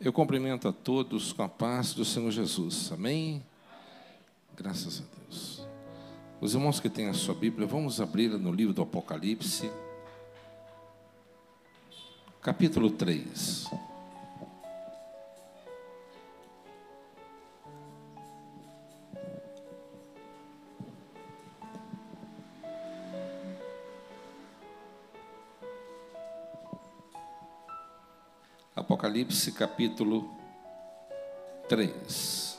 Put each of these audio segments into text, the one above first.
Eu cumprimento a todos com a paz do Senhor Jesus. Amém? Graças a Deus. Os irmãos que têm a sua Bíblia, vamos abri-la no livro do Apocalipse, capítulo 3. Apocalipse, capítulo 3.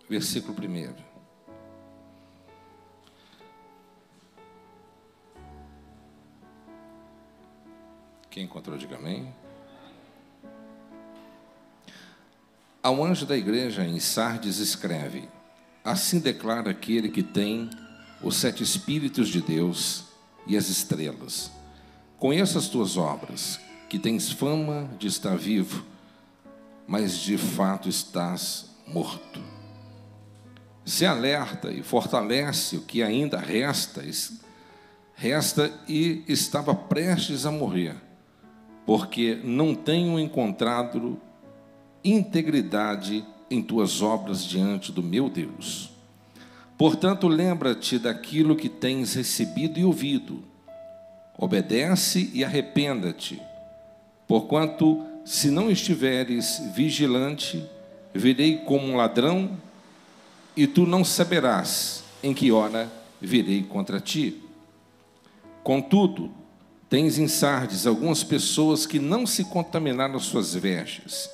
Versículo 1. Quem encontrou, diga amém. Ao anjo da igreja em Sardes escreve: assim declara aquele que tem os 7 Espíritos de Deus e as estrelas. Conheço as tuas obras, que tens fama de estar vivo, mas de fato estás morto. Se alerta e fortalece o que ainda resta e estava prestes a morrer, porque não tenho encontrado integridade em tuas obras diante do meu Deus. Portanto, lembra-te daquilo que tens recebido e ouvido. Obedece e arrependa-te, porquanto, se não estiveres vigilante, virei como um ladrão, e tu não saberás em que hora virei contra ti. Contudo, tens em Sardes algumas pessoas que não se contaminaram as suas vestes.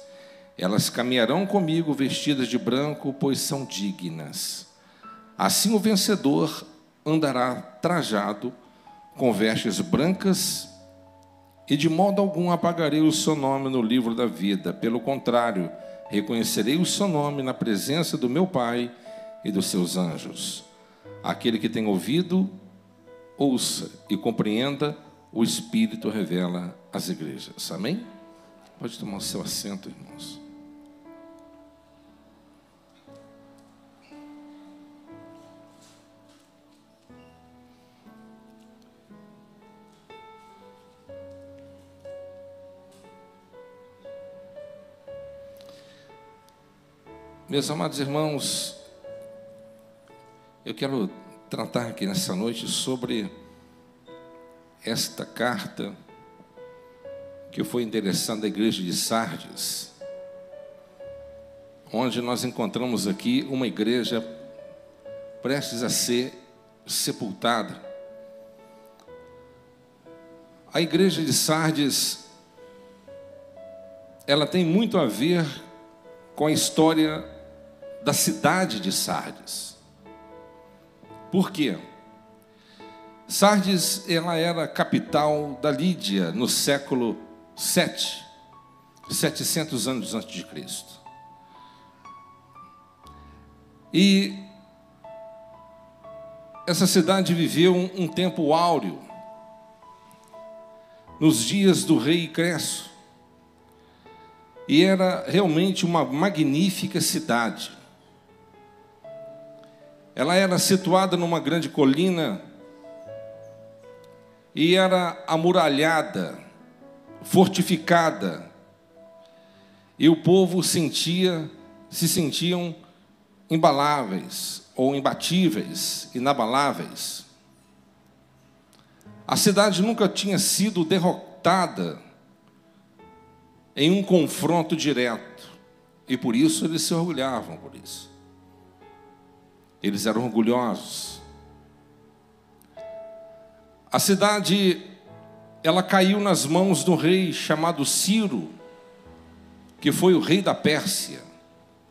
Elas caminharão comigo vestidas de branco, pois são dignas. Assim o vencedor andará trajado com vestes brancas, e de modo algum apagarei o seu nome no livro da vida. Pelo contrário, reconhecerei o seu nome na presença do meu Pai e dos seus anjos. Aquele que tem ouvido, ouça e compreenda, o Espírito revela às igrejas. Amém? Pode tomar o seu assento, irmãos. Meus amados irmãos, eu quero tratar aqui nessa noite sobre esta carta que foi endereçada à igreja de Sardes, onde nós encontramos aqui uma igreja prestes a ser sepultada. A igreja de Sardes, ela tem muito a ver com a história da cidade de Sardes. Por quê? Sardes, ela era a capital da Lídia no século 7, 700 anos antes de Cristo. E essa cidade viveu um tempo áureo, nos dias do rei Cresso, e era realmente uma magnífica cidade. Ela era situada numa grande colina e era amuralhada, fortificada, e o povo se sentiam imbaláveis ou imbatíveis, inabaláveis. A cidade nunca tinha sido derrotada em um confronto direto, e por isso eles se orgulhavam por isso. Eles eram orgulhosos. A cidade, ela caiu nas mãos do rei chamado Ciro, que foi o rei da Pérsia,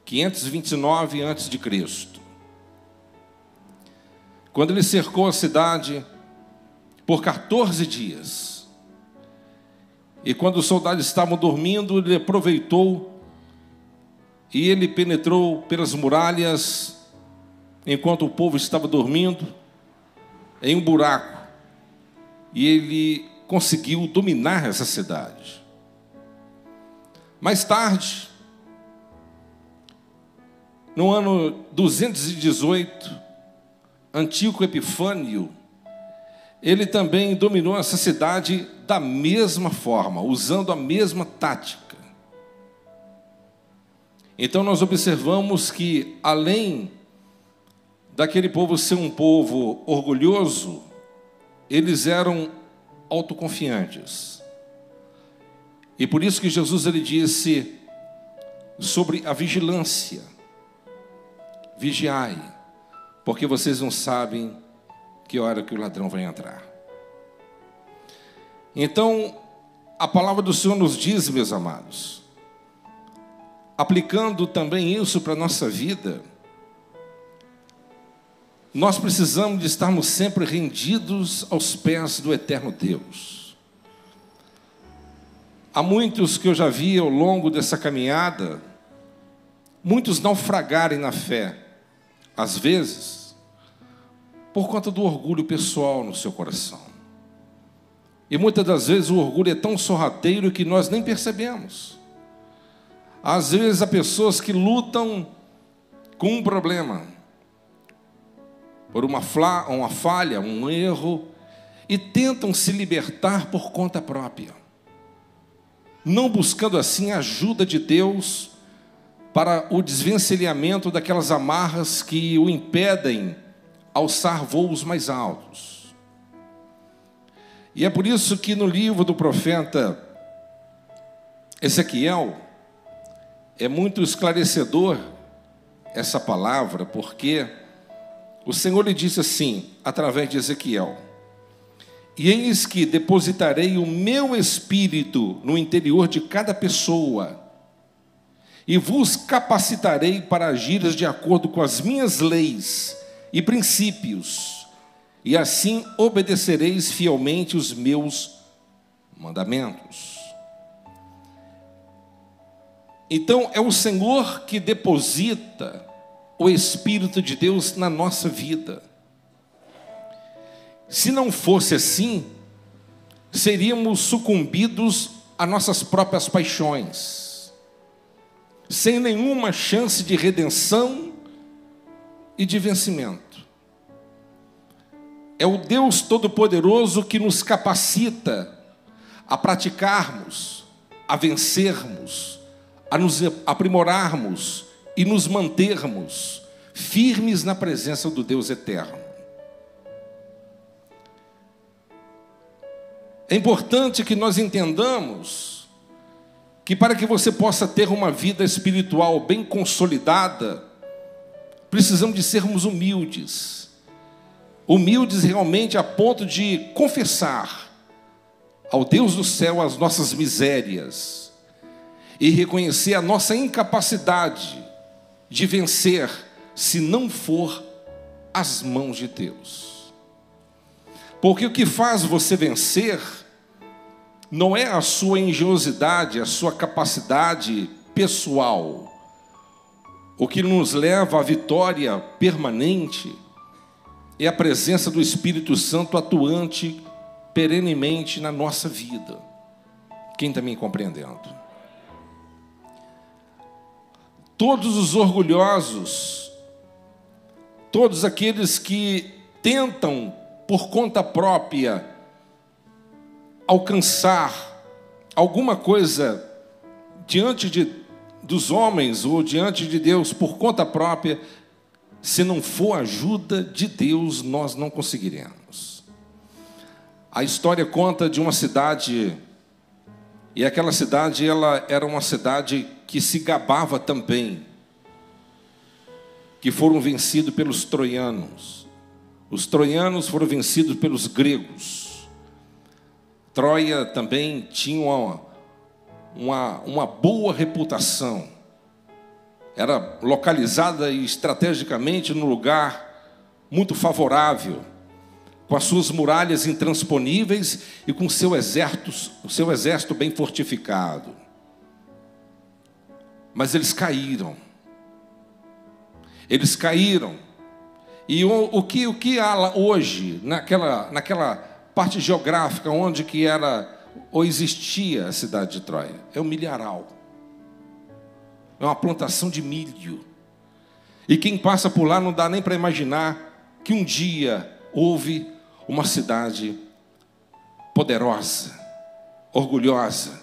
529 a.C. Quando ele cercou a cidade por 14 dias, e quando os soldados estavam dormindo, ele aproveitou e ele penetrou pelas muralhas, enquanto o povo estava dormindo, em um buraco, e ele conseguiu dominar essa cidade. Mais tarde, no ano 218, Antíoco Epifânio, ele também dominou essa cidade da mesma forma, usando a mesma tática. Então nós observamos que, além daquele povo ser um povo orgulhoso, eles eram autoconfiantes. E por isso que Jesus ele disse sobre a vigilância: vigiai, porque vocês não sabem que hora que o ladrão vai entrar. Então, a palavra do Senhor nos diz, meus amados, aplicando também isso para a nossa vida, nós precisamos de estarmos sempre rendidos aos pés do eterno Deus. Há muitos que eu já vi ao longo dessa caminhada, muitos naufragarem na fé, às vezes, por conta do orgulho pessoal no seu coração. E muitas das vezes o orgulho é tão sorrateiro que nós nem percebemos. Às vezes há pessoas que lutam com um problema, por uma falha, um erro, e tentam se libertar por conta própria, não buscando assim a ajuda de Deus para o desvencilhamento daquelas amarras que o impedem alçar voos mais altos. E é por isso que no livro do profeta Ezequiel é muito esclarecedor essa palavra, porque o Senhor lhe disse assim, através de Ezequiel: e eis que depositarei o meu espírito no interior de cada pessoa, e vos capacitarei para agir de acordo com as minhas leis e princípios, e assim obedecereis fielmente os meus mandamentos. Então é o Senhor que deposita o Espírito de Deus na nossa vida. Se não fosse assim, seríamos sucumbidos a nossas próprias paixões, sem nenhuma chance de redenção e de vencimento. É o Deus Todo-Poderoso que nos capacita a praticarmos, a vencermos, a nos aprimorarmos e nos mantermos firmes na presença do Deus eterno. É importante que nós entendamos que para que você possa ter uma vida espiritual bem consolidada, precisamos de sermos humildes. Humildes realmente a ponto de confessar ao Deus do céu as nossas misérias e reconhecer a nossa incapacidade de vencer se não for as mãos de Deus. Porque o que faz você vencer não é a sua engenhosidade, a sua capacidade pessoal. O que nos leva à vitória permanente é a presença do Espírito Santo atuante perenemente na nossa vida. Quem está me compreendendo? Todos os orgulhosos, todos aqueles que tentam por conta própria alcançar alguma coisa diante dos homens ou diante de Deus por conta própria, se não for ajuda de Deus, nós não conseguiremos. A história conta de uma cidade, e aquela cidade ela era uma cidade que se gabava também, que foram vencidos pelos troianos. Os troianos foram vencidos pelos gregos. Troia também tinha uma boa reputação. Era localizada estrategicamente num lugar muito favorável, com as suas muralhas intransponíveis e com o seu exército bem fortificado. Mas eles caíram. Eles caíram. E o que há hoje, naquela parte geográfica onde que era ou existia a cidade de Troia? É um milharal. É uma plantação de milho. E quem passa por lá não dá nem para imaginar que um dia houve uma cidade poderosa, orgulhosa,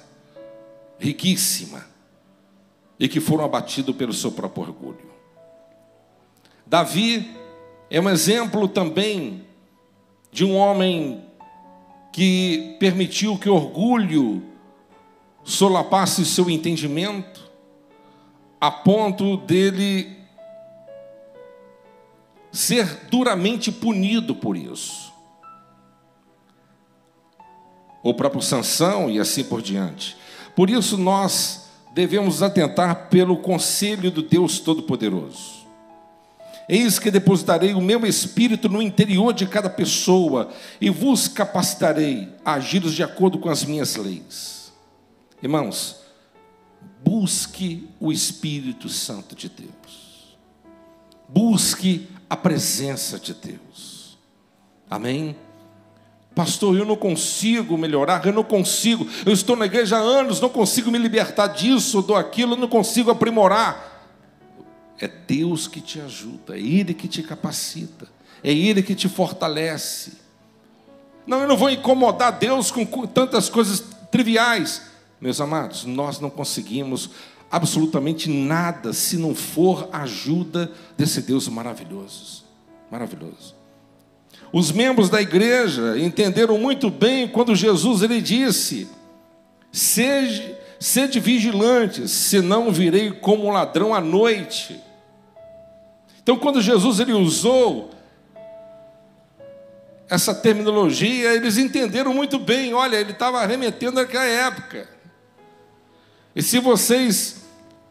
riquíssima, e que foram abatidos pelo seu próprio orgulho. Davi é um exemplo também de um homem que permitiu que o orgulho solapasse seu entendimento, a ponto dele ser duramente punido por isso. O próprio Sansão e assim por diante. Por isso nós devemos atentar pelo conselho do Deus Todo-Poderoso. Eis que depositarei o meu espírito no interior de cada pessoa e vos capacitarei a agir de acordo com as minhas leis. Irmãos, busque o Espírito Santo de Deus. Busque a presença de Deus. Amém? Pastor, eu não consigo melhorar, eu estou na igreja há anos, não consigo me libertar disso ou daquilo, não consigo aprimorar. É Deus que te ajuda, é Ele que te capacita, é Ele que te fortalece. Não, eu não vou incomodar Deus com tantas coisas triviais. Meus amados, nós não conseguimos absolutamente nada se não for a ajuda desse Deus maravilhoso. Maravilhoso. Os membros da igreja entenderam muito bem quando Jesus ele disse: sede vigilantes, senão virei como um ladrão à noite. Então, quando Jesus ele usou essa terminologia, eles entenderam muito bem. Olha, ele estava remetendo àquela época. E se vocês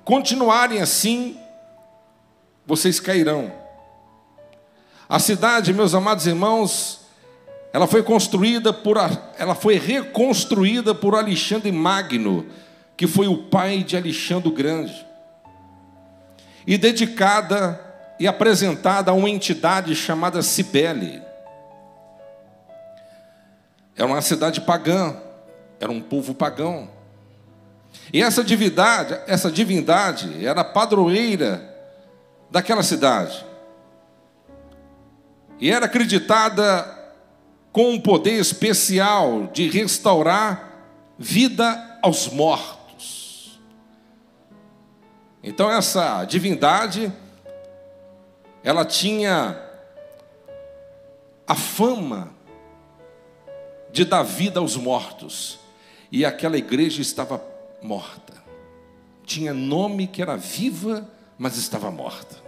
continuarem assim, vocês cairão. A cidade, meus amados irmãos, ela foi reconstruída por Alexandre Magno, que foi o pai de Alexandre o Grande, e dedicada e apresentada a uma entidade chamada Cibele. Era uma cidade pagã, era um povo pagão. E essa divindade era a padroeira daquela cidade. E era acreditada com um poder especial de restaurar vida aos mortos. Então essa divindade, ela tinha a fama de dar vida aos mortos. E aquela igreja estava morta. Tinha nome que era viva, mas estava morta.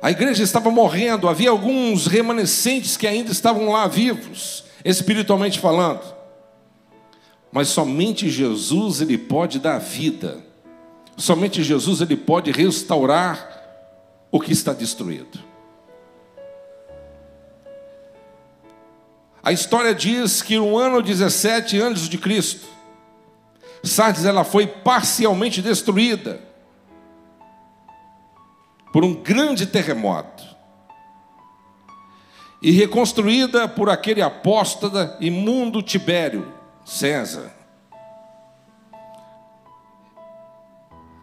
A igreja estava morrendo, havia alguns remanescentes que ainda estavam lá vivos, espiritualmente falando. Mas somente Jesus ele pode dar vida. Somente Jesus ele pode restaurar o que está destruído. A história diz que no ano 17 antes de Cristo, Sardes ela foi parcialmente destruída por um grande terremoto e reconstruída por aquele apóstata imundo Tibério César.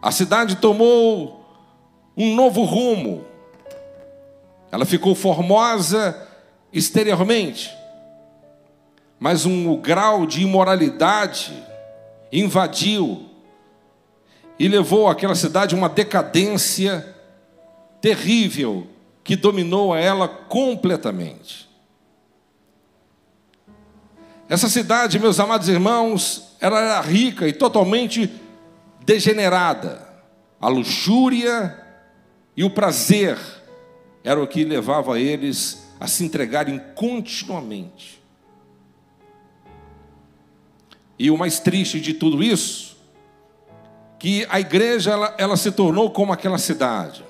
A cidade tomou um novo rumo. Ela ficou formosa exteriormente, mas um grau de imoralidade invadiu e levou aquela cidade a uma decadência terrível que dominou a ela completamente. Essa cidade, meus amados irmãos, ela era rica e totalmente degenerada. A luxúria e o prazer era o que levava eles a se entregarem continuamente. E o mais triste de tudo isso, que a igreja ela se tornou como aquela cidade.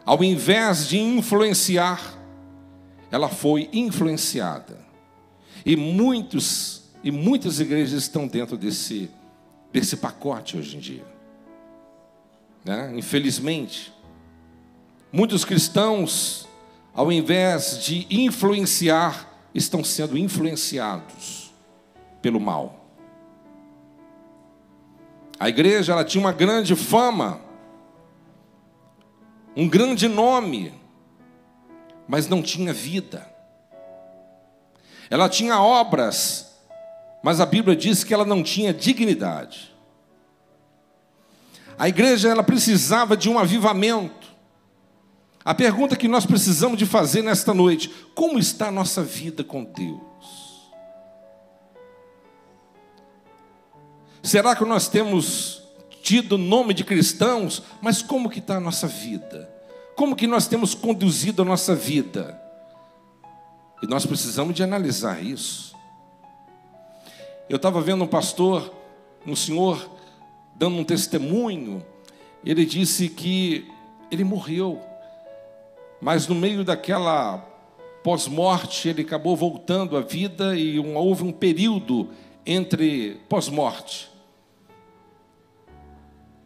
Ao invés de influenciar, ela foi influenciada. E muitas igrejas estão dentro desse pacote hoje em dia. Né? Infelizmente, muitos cristãos, ao invés de influenciar, estão sendo influenciados pelo mal. A igreja, ela tinha uma grande fama, um grande nome, mas não tinha vida. Ela tinha obras, mas a Bíblia diz que ela não tinha dignidade. A igreja, ela precisava de um avivamento. A pergunta que nós precisamos de fazer nesta noite: como está a nossa vida com Deus? Será que nós temos tido nome de cristãos, mas como que está a nossa vida? Como que nós temos conduzido a nossa vida? E nós precisamos de analisar isso. Eu estava vendo um pastor, um senhor, dando um testemunho. Ele disse que ele morreu, mas no meio daquela pós-morte, ele acabou voltando à vida e houve um período entre pós-morte.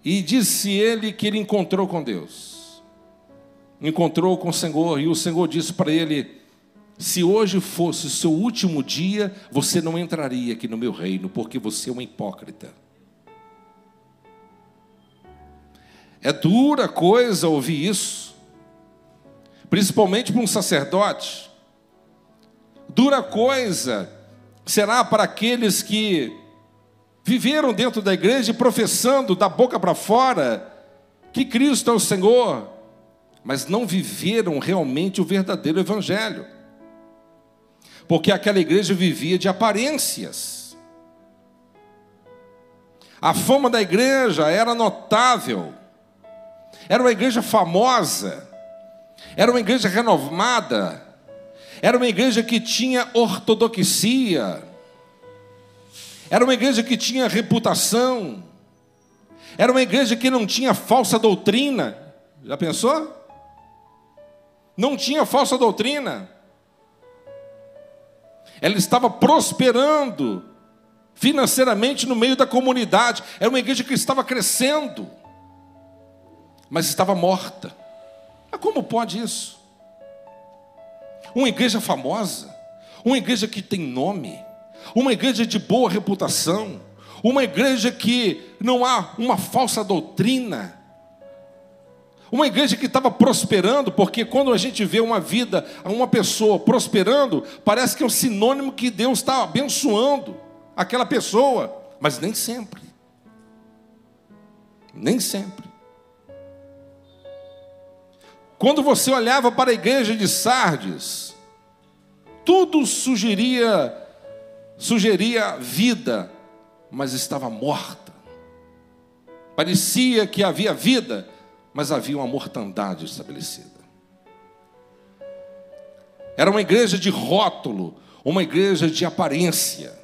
E disse ele que ele encontrou com Deus, encontrou com o Senhor, e o Senhor disse para ele: se hoje fosse o seu último dia, você não entraria aqui no meu reino, porque você é um hipócrita. É dura coisa ouvir isso, principalmente para um sacerdote. Dura coisa será para aqueles que viveram dentro da igreja professando da boca para fora que Cristo é o Senhor, mas não viveram realmente o verdadeiro evangelho. Porque aquela igreja vivia de aparências. A fama da igreja era notável. Era uma igreja famosa. Era uma igreja renovada. Era uma igreja que tinha ortodoxia. Era uma igreja que tinha reputação. Era uma igreja que não tinha falsa doutrina. Já pensou? Não tinha falsa doutrina. Ela estava prosperando financeiramente no meio da comunidade. Era uma igreja que estava crescendo, mas estava morta. Mas como pode isso? Uma igreja famosa, uma igreja que tem nome, uma igreja de boa reputação, uma igreja que não há uma falsa doutrina, uma igreja que estava prosperando, porque quando a gente vê uma vida, uma pessoa prosperando, parece que é um sinônimo que Deus está abençoando aquela pessoa, mas nem sempre. Nem sempre. Quando você olhava para a igreja de Sardes, tudo sugeria vida, mas estava morta. Parecia que havia vida, mas havia uma mortandade estabelecida. Era uma igreja de rótulo, uma igreja de aparência.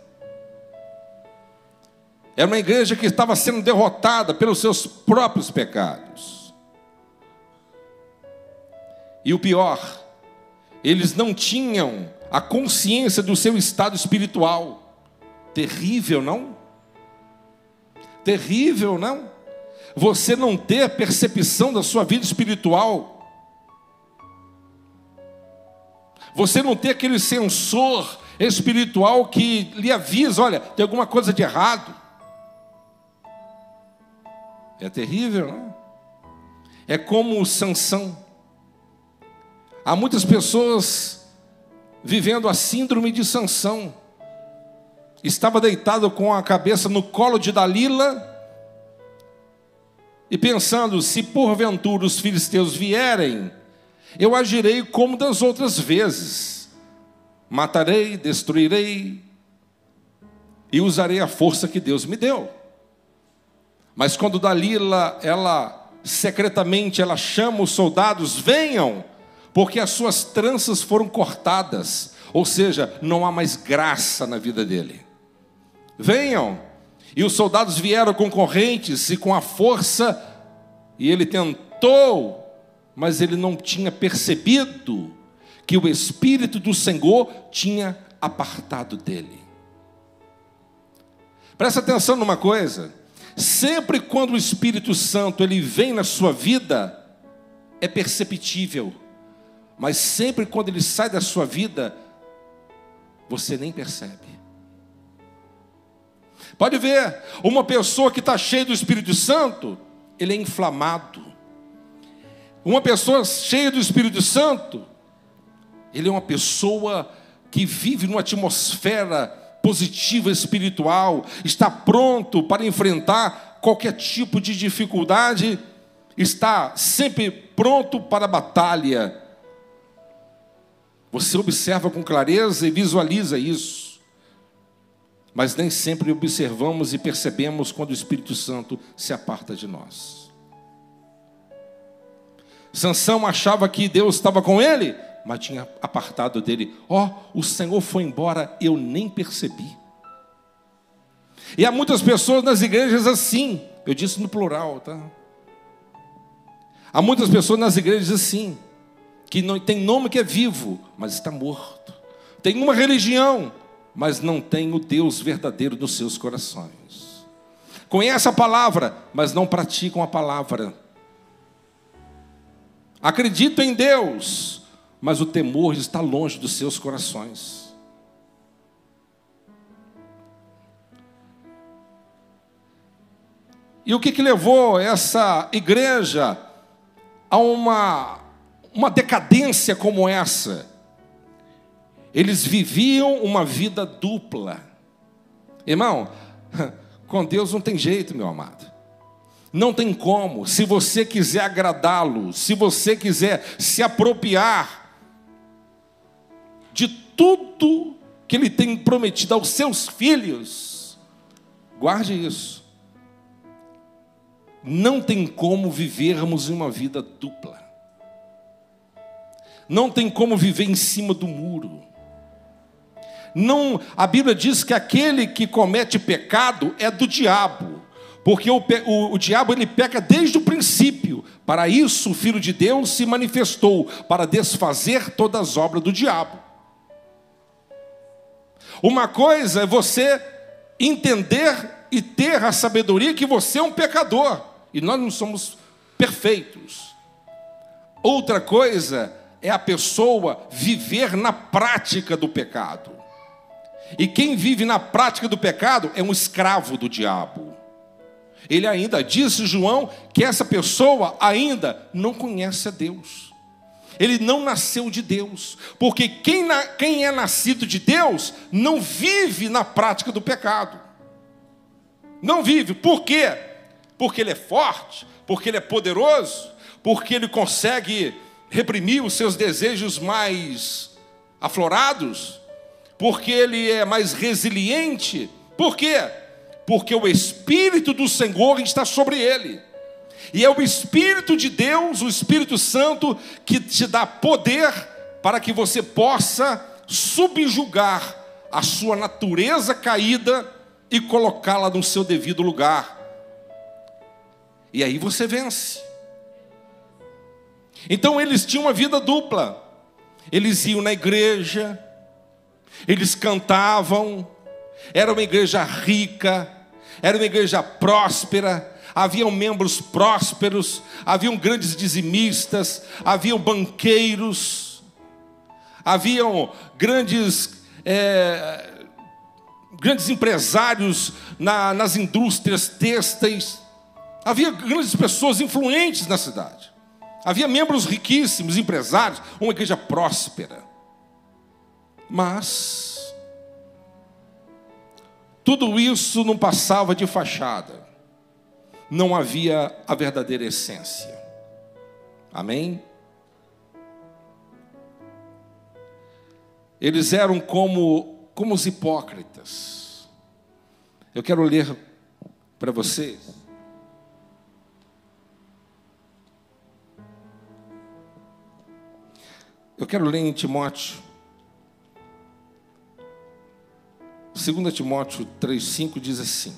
Era uma igreja que estava sendo derrotada pelos seus próprios pecados. E o pior, eles não tinham a consciência do seu estado espiritual. Terrível, não? Terrível, não? Você não ter percepção da sua vida espiritual. Você não ter aquele sensor espiritual que lhe avisa: olha, tem alguma coisa de errado. É terrível, não? É como Sansão. Há muitas pessoas vivendo a síndrome de Sansão. Estava deitado com a cabeça no colo de Dalila e pensando: se porventura os filisteus vierem, eu agirei como das outras vezes. Matarei, destruirei e usarei a força que Deus me deu. Mas quando Dalila, secretamente, ela chama os soldados: venham, porque as suas tranças foram cortadas. Ou seja, não há mais graça na vida dele. Venham. E os soldados vieram com correntes e com a força, e ele tentou, mas ele não tinha percebido que o Espírito do Senhor tinha apartado dele. Presta atenção numa coisa: sempre quando o Espírito Santo ele vem na sua vida, é perceptível, mas sempre quando ele sai da sua vida, você nem percebe. Pode ver, uma pessoa que está cheia do Espírito Santo, ele é inflamado. Uma pessoa cheia do Espírito Santo, ele é uma pessoa que vive numa atmosfera positiva espiritual, está pronto para enfrentar qualquer tipo de dificuldade, está sempre pronto para a batalha. Você observa com clareza e visualiza isso, mas nem sempre observamos e percebemos quando o Espírito Santo se aparta de nós. Sansão achava que Deus estava com ele, mas tinha apartado dele. O Senhor foi embora, eu nem percebi. E há muitas pessoas nas igrejas assim, eu disse no plural, tá? Há muitas pessoas nas igrejas assim, que não tem nome que é vivo, mas está morto. Tem uma religião, mas não tem o Deus verdadeiro nos seus corações. Conhece a palavra, mas não praticam a palavra. Acreditam em Deus, mas o temor está longe dos seus corações. E o que levou essa igreja a uma decadência como essa? Eles viviam uma vida dupla. Irmão, com Deus não tem jeito, meu amado. Não tem como. Se você quiser agradá-lo, se você quiser se apropriar de tudo que Ele tem prometido aos seus filhos, guarde isso. Não tem como vivermos uma vida dupla. Não tem como viver em cima do muro. Não, a Bíblia diz que aquele que comete pecado é do diabo, porque o diabo ele peca desde o princípio. Para isso o Filho de Deus se manifestou, para desfazer todas as obras do diabo. Uma coisa é você entender e ter a sabedoria que você é um pecador, e nós não somos perfeitos. Outra coisa é a pessoa viver na prática do pecado. E quem vive na prática do pecado é um escravo do diabo. Ele ainda, disse João, que essa pessoa ainda não conhece a Deus. Ele não nasceu de Deus. Porque quem é nascido de Deus não vive na prática do pecado. Não vive. Por quê? Porque ele é forte, porque ele é poderoso, porque ele consegue reprimir os seus desejos mais aflorados, porque ele é mais resiliente. Por quê? Porque o Espírito do Senhor está sobre ele. E é o Espírito de Deus, o Espírito Santo, que te dá poder para que você possa subjugar a sua natureza caída e colocá-la no seu devido lugar. E aí você vence. Então eles tinham uma vida dupla. Eles iam na igreja, eles cantavam, era uma igreja rica, era uma igreja próspera, haviam membros prósperos, haviam grandes dizimistas, haviam banqueiros, haviam grandes empresários nas indústrias têxteis, havia grandes pessoas influentes na cidade, havia membros riquíssimos, empresários, uma igreja próspera. Mas tudo isso não passava de fachada. Não havia a verdadeira essência. Amém? Eles eram como os hipócritas. Eu quero ler para vocês. Eu quero ler em Timóteo. 2 Timóteo 3,5 diz assim: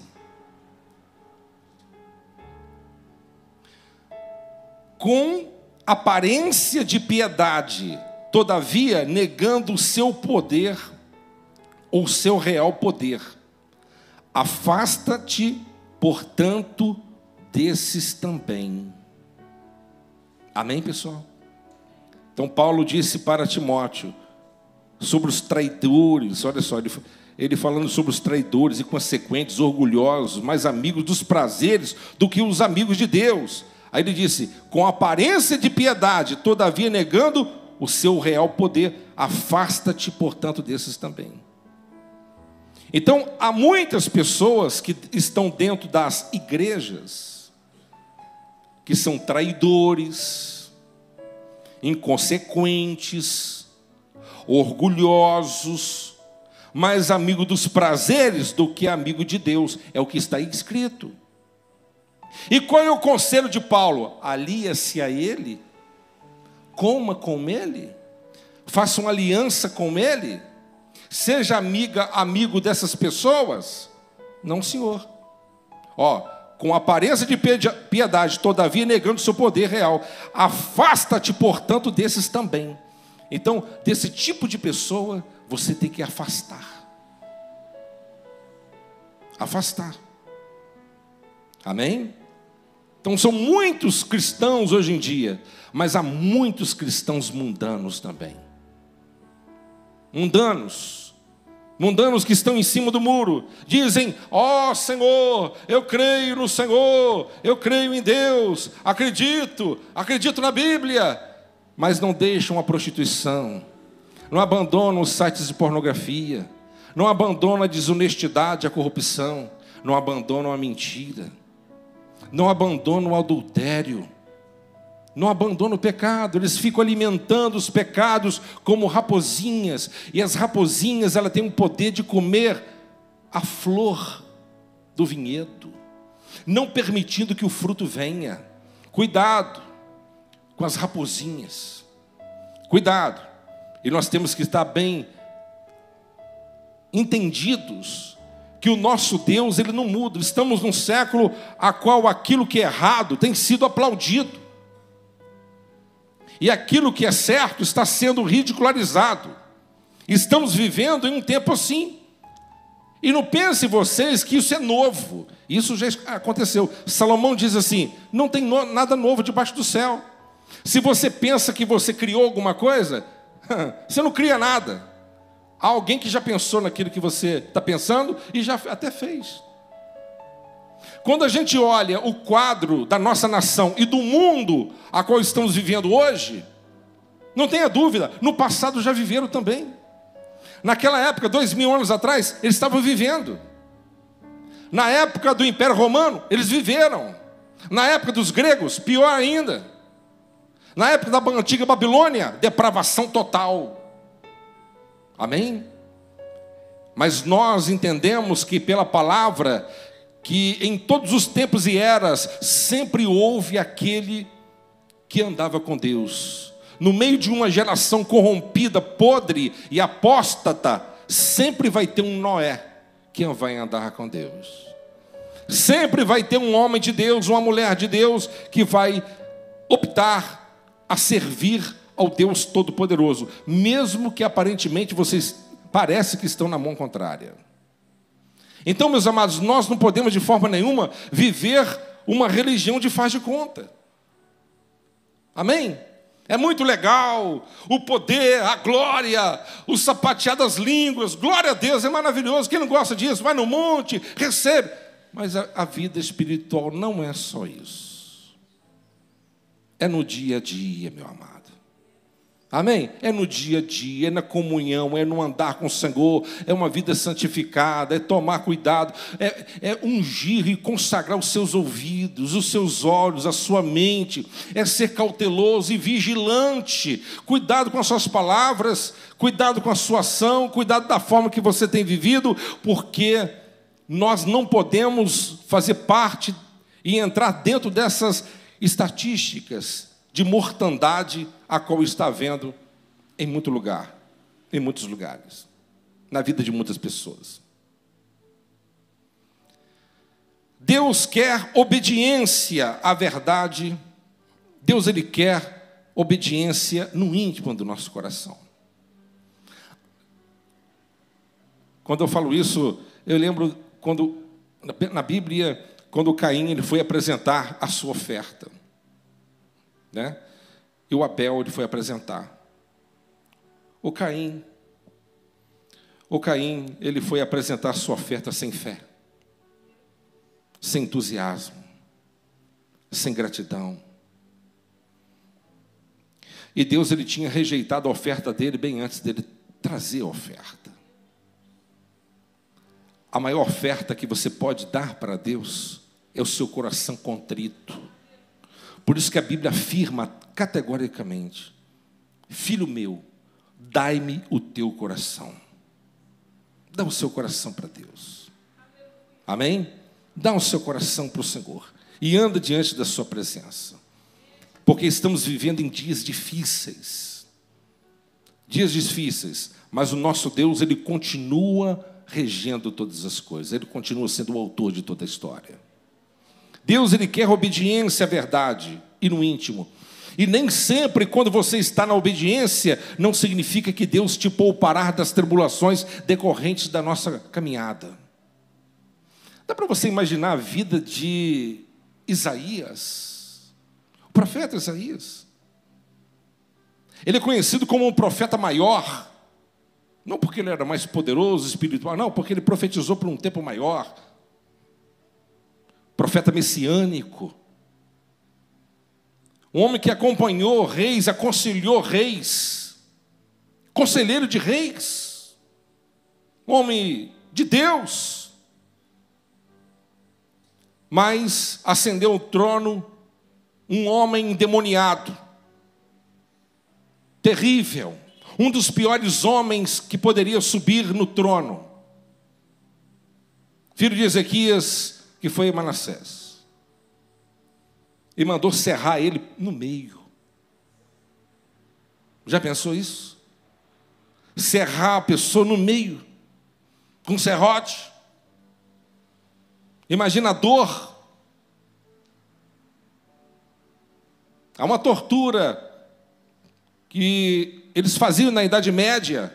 com aparência de piedade, todavia negando o seu poder, ou seu real poder. Afasta-te, portanto, desses também. Amém, pessoal? Então Paulo disse para Timóteo sobre os traidores. Olha só, ele falando sobre os traidores, inconsequentes, orgulhosos, mais amigos dos prazeres do que os amigos de Deus. Aí ele disse: com aparência de piedade, todavia negando o seu real poder, afasta-te, portanto, desses também. Então, há muitas pessoas que estão dentro das igrejas, que são traidores, inconsequentes, orgulhosos, mais amigo dos prazeres do que amigo de Deus, é o que está aí escrito. E qual é o conselho de Paulo? Alia-se a ele, coma com ele, faça uma aliança com ele, seja amigo dessas pessoas? Não, senhor. Com aparência de piedade, todavia negando seu poder real, afasta-te, portanto, desses também. Então, desse tipo de pessoa, você tem que afastar. Afastar. Amém? Então, são muitos cristãos hoje em dia, mas há muitos cristãos mundanos também. Mundanos que estão em cima do muro, dizem: ó Senhor, eu creio no Senhor, eu creio em Deus, acredito na Bíblia, mas não deixam a prostituição, não abandonam os sites de pornografia, não abandonam a desonestidade, a corrupção, não abandonam a mentira, não abandonam o adultério, não abandonam o pecado. Eles ficam alimentando os pecados como raposinhas, e as raposinhas, ela tem o poder de comer a flor do vinhedo, não permitindo que o fruto venha. Cuidado com as raposinhas, cuidado. E nós temos que estar bem entendidos que o nosso Deus, ele não muda. Estamos num século a qual aquilo que é errado tem sido aplaudido, e aquilo que é certo está sendo ridicularizado. Estamos vivendo em um tempo assim. E não pensem vocês que isso é novo. Isso já aconteceu. Salomão diz assim: não tem nada novo debaixo do céu. Se você pensa que você criou alguma coisa, você não cria nada. Há alguém que já pensou naquilo que você está pensando e já até fez. Quando a gente olha o quadro da nossa nação e do mundo a qual estamos vivendo hoje, não tenha dúvida, no passado já viveram também. Naquela época, 2000 anos atrás, eles estavam vivendo. Na época do Império Romano, eles viveram. Na época dos gregos, pior ainda. Na época da antiga Babilônia, depravação total. Amém? Mas nós entendemos que pela palavra, que em todos os tempos e eras, sempre houve aquele que andava com Deus. No meio de uma geração corrompida, podre e apóstata, sempre vai ter um Noé que vai andar com Deus. Sempre vai ter um homem de Deus, uma mulher de Deus, que vai optar a servir ao Deus Todo-Poderoso, mesmo que aparentemente vocês parecem que estão na mão contrária. Então, meus amados, nós não podemos de forma nenhuma viver uma religião de faz de conta. Amém? É muito legal o poder, a glória, o sapatear das línguas. Glória a Deus, é maravilhoso. Quem não gosta disso, vai no monte, recebe. Mas a vida espiritual não é só isso. É no dia a dia, meu amado. Amém? É no dia a dia, é na comunhão, é no andar com o Senhor, é uma vida santificada, é tomar cuidado, é ungir e consagrar os seus ouvidos, os seus olhos, a sua mente, é ser cauteloso e vigilante. Cuidado com as suas palavras, cuidado com a sua ação, cuidado da forma que você tem vivido, porque nós não podemos fazer parte e entrar dentro dessas estatísticas de mortandade a qual está havendo em muito lugar, em muitos lugares, na vida de muitas pessoas. Deus quer obediência à verdade. Deus, ele quer obediência no íntimo do nosso coração. Quando eu falo isso, eu lembro quando na Bíblia, quando Caim ele foi apresentar a sua oferta, né? E o Abel ele foi apresentar. O Caim, O Caim, ele foi apresentar sua oferta sem fé, sem entusiasmo, sem gratidão. E Deus, ele tinha rejeitado a oferta dele bem antes dele trazer a oferta. A maior oferta que você pode dar para Deus é o seu coração contrito. Por isso que a Bíblia afirma categoricamente: filho meu, dai-me o teu coração. Dá o seu coração para Deus. Amém? Dá o seu coração para o Senhor. E anda diante da sua presença. Porque estamos vivendo em dias difíceis. Dias difíceis. Mas o nosso Deus, ele continua regendo todas as coisas. Ele continua sendo o autor de toda a história. Deus, ele quer obediência à verdade e no íntimo. E nem sempre, quando você está na obediência, não significa que Deus te poupará das tribulações decorrentes da nossa caminhada. Dá para você imaginar a vida de Isaías, o profeta Isaías. Ele é conhecido como um profeta maior, não porque ele era mais poderoso, espiritual, não, porque ele profetizou por um tempo maior. Profeta messiânico. Um homem que acompanhou reis, aconselhou reis, conselheiro de reis, um homem de Deus. Mas ascendeu ao trono um homem endemoniado, terrível, um dos piores homens que poderia subir no trono, filho de Ezequias, que foi Manassés. E mandou serrar ele no meio. Já pensou isso? Serrar a pessoa no meio, com serrote. Imagina a dor. Há uma tortura que eles faziam na Idade Média,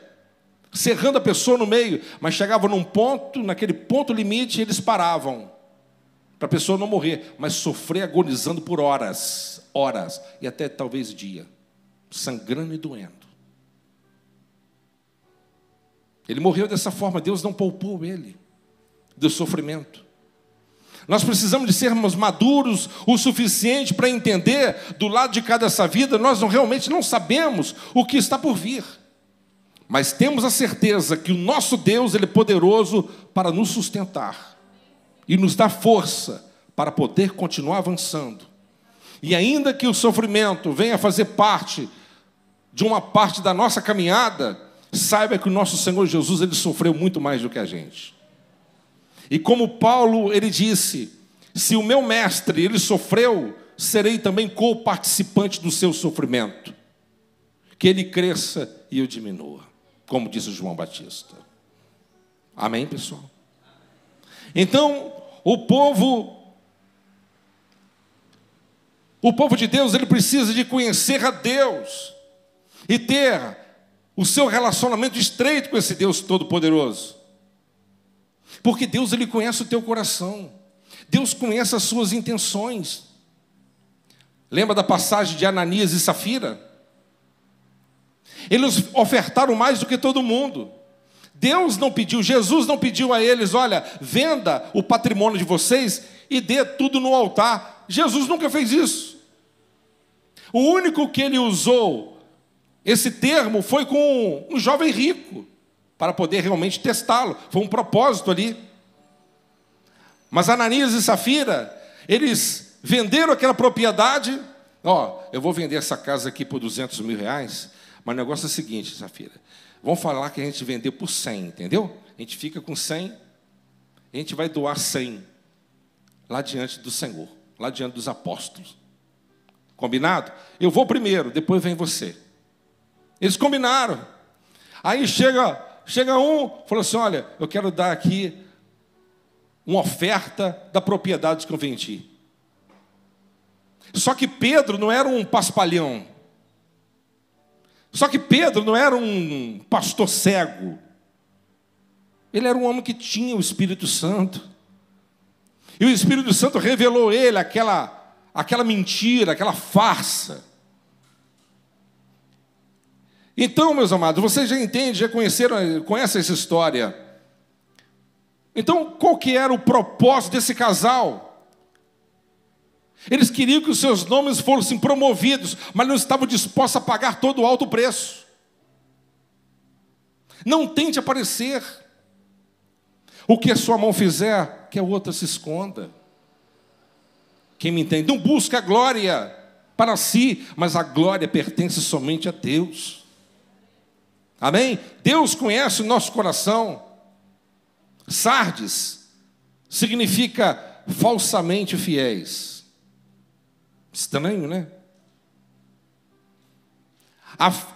serrando a pessoa no meio, mas chegavam num ponto, naquele ponto limite, eles paravam, para a pessoa não morrer, mas sofrer agonizando por horas, e até talvez dia, sangrando e doendo. Ele morreu dessa forma, Deus não poupou ele do sofrimento. Nós precisamos de sermos maduros o suficiente para entender, do lado de cá dessa vida, nós realmente não sabemos o que está por vir. Mas temos a certeza que o nosso Deus, ele é poderoso para nos sustentar e nos dar força para poder continuar avançando. E ainda que o sofrimento venha fazer parte de uma parte da nossa caminhada, saiba que o nosso Senhor Jesus, ele sofreu muito mais do que a gente. E como Paulo, ele disse: se o meu mestre, ele sofreu, serei também co-participante do seu sofrimento. Que ele cresça e eu diminua, como disse João Batista. Amém, pessoal? Então, o povo de Deus, ele precisa de conhecer a Deus e ter o seu relacionamento estreito com esse Deus Todo-Poderoso. Porque Deus, ele conhece o teu coração. Deus conhece as suas intenções. Lembra da passagem de Ananias e Safira? Eles ofertaram mais do que todo mundo. Deus não pediu, Jesus não pediu a eles: olha, venda o patrimônio de vocês e dê tudo no altar. Jesus nunca fez isso. O único que ele usou esse termo foi com um jovem rico, para poder realmente testá-lo. Foi um propósito ali. Mas Ananias e Safira, eles venderam aquela propriedade. Eu vou vender essa casa aqui por 200 mil reais, mas o negócio é o seguinte, Safira, vamos falar que a gente vendeu por 100, entendeu? A gente fica com 100, a gente vai doar 100 lá diante do Senhor, lá diante dos apóstolos. Combinado? Eu vou primeiro, depois vem você. Eles combinaram. Aí chega um, falou assim: olha, eu quero dar aqui uma oferta da propriedade que eu vendi. Só que Pedro não era um paspalhão. Só que Pedro não era um pastor cego. Ele era um homem que tinha o Espírito Santo. E o Espírito Santo revelou a ele aquela mentira, aquela farsa. Então, meus amados, vocês já entendem, já conhecem essa história. Então, qual que era o propósito desse casal? Eles queriam que os seus nomes fossem promovidos, mas não estavam dispostos a pagar todo o alto preço. Não tente aparecer. O que a sua mão fizer, que a outra se esconda. Quem me entende? Não busca a glória para si, mas a glória pertence somente a Deus. Amém? Deus conhece o nosso coração. Sardes significa falsamente fiéis. Estranho, né?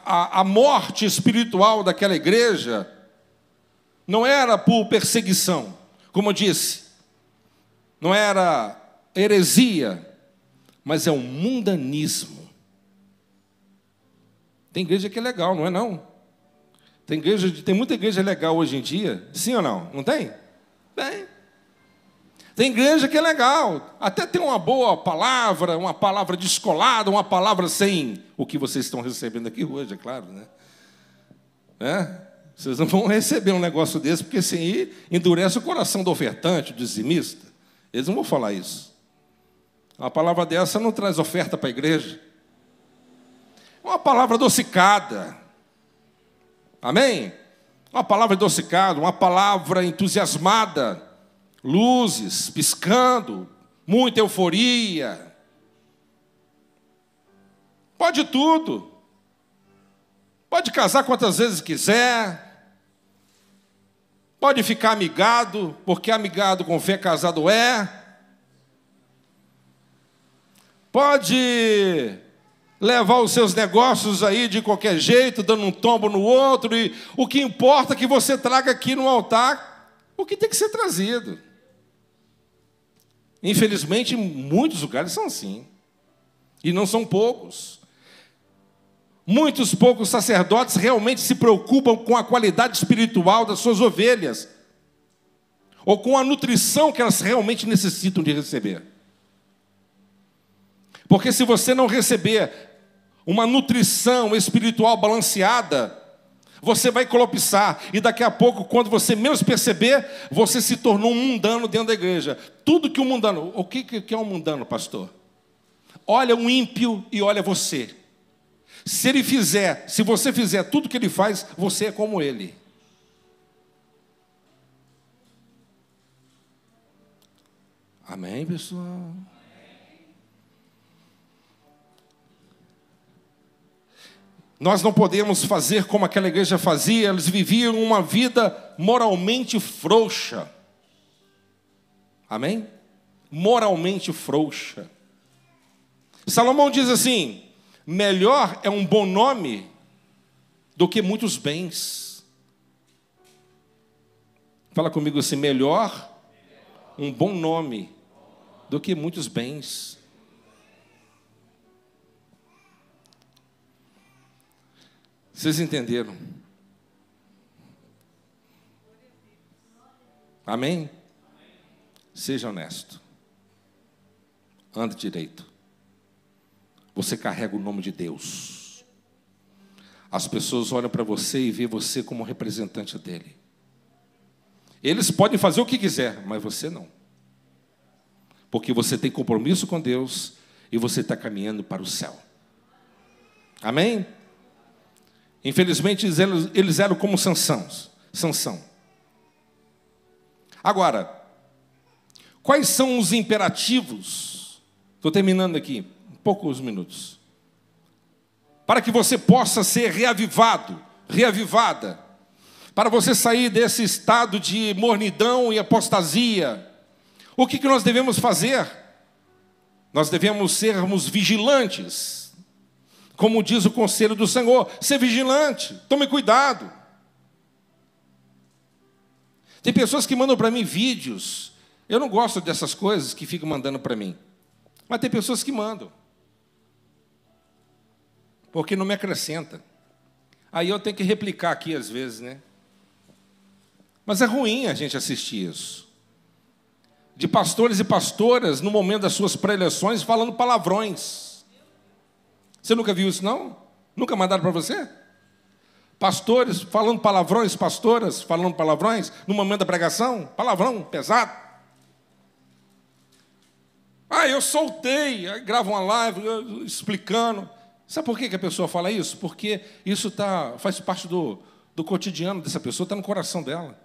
A morte espiritual daquela igreja não era por perseguição, como eu disse, não era heresia, mas é um mundanismo. Tem igreja que é legal, não é não? Tem muita igreja legal hoje em dia, sim ou não? Não tem? Tem igreja que é legal, até tem uma boa palavra, uma palavra descolada, uma palavra sem o que vocês estão recebendo aqui hoje, é claro, né? Vocês não vão receber um negócio desse, porque assim aí endurece o coração do ofertante, do dizimista. Eles não vão falar isso. Uma palavra dessa não traz oferta para a igreja. Uma palavra adocicada. Amém? Uma palavra adocicada, uma palavra entusiasmada. Luzes piscando, muita euforia. Pode tudo. Pode casar quantas vezes quiser. Pode ficar amigado, porque amigado com fé casado é. Pode levar os seus negócios aí de qualquer jeito, dando um tombo no outro. E o que importa é que você traga aqui no altar o que tem que ser trazido. Infelizmente, muitos lugares são assim. E não são poucos. Muitos poucos sacerdotes realmente se preocupam com a qualidade espiritual das suas ovelhas. Ou com a nutrição que elas realmente necessitam de receber. Porque se você não receber uma nutrição espiritual balanceada, você vai colapsar. E daqui a pouco, quando você menos perceber, você se tornou um mundano dentro da igreja. Tudo que um mundano... O que é um mundano, pastor? Olha um ímpio e olha você. Se você fizer tudo que ele faz, você é como ele. Amém, pessoal? Nós não podemos fazer como aquela igreja fazia. Eles viviam uma vida moralmente frouxa. Amém? Moralmente frouxa. Salomão diz assim: melhor é um bom nome do que muitos bens. Fala comigo assim: melhor um bom nome do que muitos bens. Vocês entenderam? Amém? Seja honesto. Ande direito. Você carrega o nome de Deus. As pessoas olham para você e veem você como representante dele. Eles podem fazer o que quiser, mas você não. Porque você tem compromisso com Deus e você está caminhando para o céu. Amém? Infelizmente, eles eram como Sansão. Agora, quais são os imperativos? Estou terminando aqui, poucos minutos. Para que você possa ser reavivado, reavivada. Para você sair desse estado de mornidão e apostasia. O que nós devemos fazer? Nós devemos sermos vigilantes. Como diz o conselho do Senhor, ser vigilante, tome cuidado. Tem pessoas que mandam para mim vídeos. Eu não gosto dessas coisas que ficam mandando para mim. Mas tem pessoas que mandam. Porque não me acrescenta. Aí eu tenho que replicar aqui às vezes, né? Mas é ruim a gente assistir isso. De pastores e pastoras, no momento das suas preleções, falando palavrões. Você nunca viu isso, não? Nunca mandaram para você? Pastores falando palavrões, pastoras falando palavrões no momento da pregação, palavrão pesado. Eu soltei, aí gravo uma live explicando. Sabe por que a pessoa fala isso? Porque isso faz parte do cotidiano dessa pessoa, está no coração dela.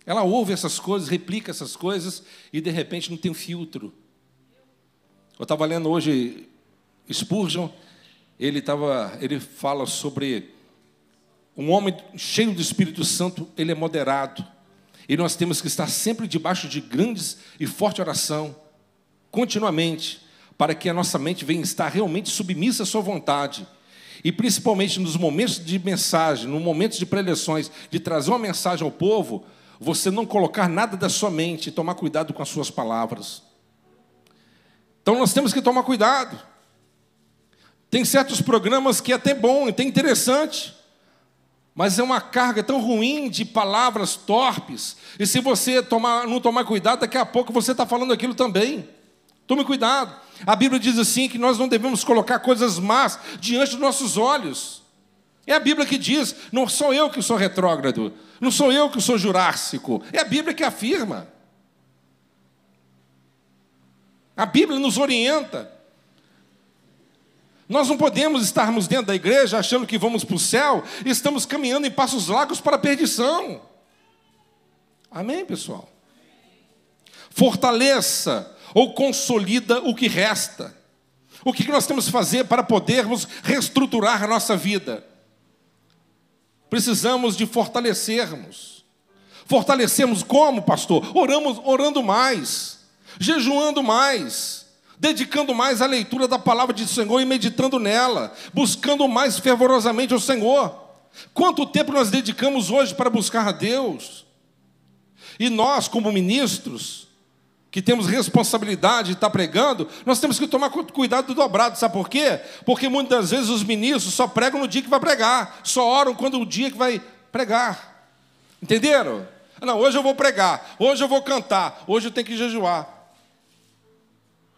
Ela ouve essas coisas, replica essas coisas e, de repente, não tem um filtro. Eu estava lendo hoje Spurgeon, ele fala sobre um homem cheio do Espírito Santo, ele é moderado. E nós temos que estar sempre debaixo de grandes e forte oração, continuamente, para que a nossa mente venha estar realmente submissa à sua vontade. E principalmente nos momentos de mensagem, nos momentos de preleções, de trazer uma mensagem ao povo, você não colocar nada da sua mente e tomar cuidado com as suas palavras. Então nós temos que tomar cuidado. Tem certos programas que é até bom, até interessante, mas é uma carga tão ruim de palavras torpes. E se você não tomar cuidado, daqui a pouco você está falando aquilo também. Tome cuidado. A Bíblia diz assim que nós não devemos colocar coisas más diante dos nossos olhos. É a Bíblia que diz, não sou eu que sou retrógrado, não sou eu que sou jurássico, é a Bíblia que afirma. A Bíblia nos orienta. Nós não podemos estarmos dentro da igreja achando que vamos para o céu e estamos caminhando em passos largos para a perdição. Amém, pessoal? Fortaleça ou consolida o que resta. O que nós temos que fazer para podermos reestruturar a nossa vida? Precisamos de fortalecermos. Fortalecermos como, pastor? Orando mais, jejuando mais, dedicando mais à leitura da palavra do Senhor e meditando nela, buscando mais fervorosamente o Senhor. Quanto tempo nós dedicamos hoje para buscar a Deus? E nós, como ministros, que temos responsabilidade de estar pregando, nós temos que tomar cuidado dobrado. Sabe por quê? Porque muitas das vezes os ministros só pregam no dia que vai pregar, só oram quando o dia que vai pregar. Entenderam? Não, hoje eu vou pregar, hoje eu vou cantar, hoje eu tenho que jejuar.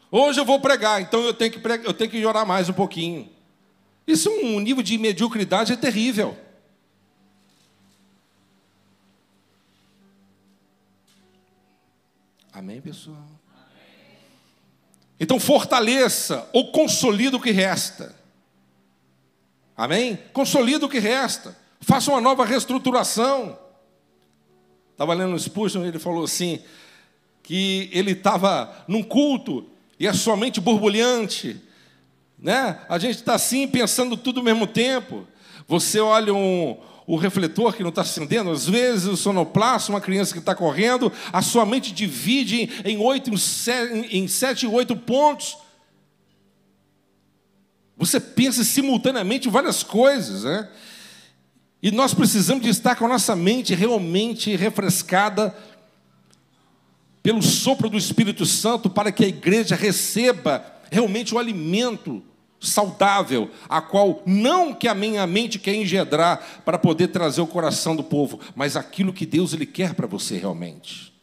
Hoje eu vou pregar, então eu tenho que orar mais um pouquinho. Isso é um nível de mediocridade terrível. Amém, pessoal? Amém. Então fortaleça ou consolida o que resta. Amém? Consolida o que resta. Faça uma nova reestruturação. Estava lendo no Spurgeon, ele falou assim, que ele estava num culto e a sua mente borbulhante, né? A gente está assim, pensando tudo ao mesmo tempo. Você olha o refletor que não está acendendo, às vezes o sonoplasta, uma criança que está correndo, a sua mente divide em 7 e 8 pontos. Você pensa simultaneamente em várias coisas, né? E nós precisamos de estar com a nossa mente realmente refrescada pelo sopro do Espírito Santo, para que a igreja receba realmente o alimento saudável, a qual não que a minha mente quer engendrar para poder trazer o coração do povo, mas aquilo que Deus ele quer para você realmente.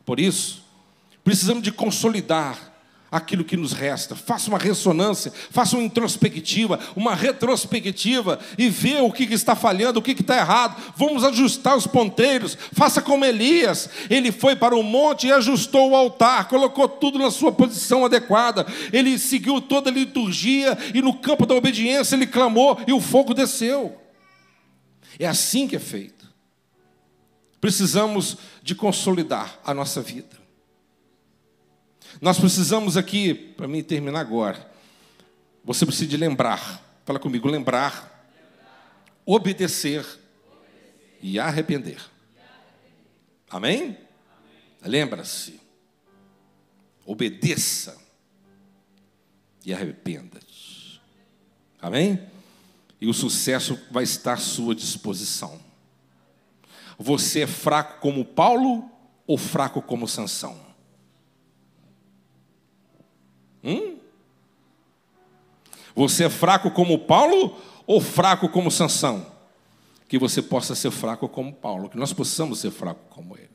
Por isso, precisamos de consolidar aquilo que nos resta. Faça uma ressonância, faça uma introspectiva, uma retrospectiva e vê o que está falhando, o que está errado. Vamos ajustar os ponteiros. Faça como Elias. Ele foi para o monte e ajustou o altar, colocou tudo na sua posição adequada. Ele seguiu toda a liturgia e no campo da obediência ele clamou e o fogo desceu. É assim que é feito. Precisamos de consolidar a nossa vida. Nós precisamos aqui, para mim terminar agora, você precisa de lembrar, fala comigo, lembrar, obedecer e arrepender. Amém? Lembra-se, obedeça e arrependa-te. Amém? E o sucesso vai estar à sua disposição. Você é fraco como Paulo ou fraco como Sansão? Você é fraco como Paulo ou fraco como Sansão? Que você possa ser fraco como Paulo, que nós possamos ser fracos como ele.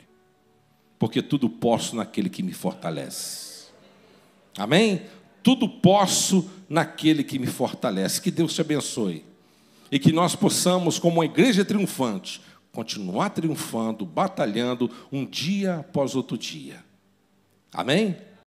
Porque tudo posso naquele que me fortalece. Amém? Tudo posso naquele que me fortalece. Que Deus te abençoe. e que nós possamos, como uma igreja triunfante, continuar triunfando, batalhando um dia após outro dia. Amém?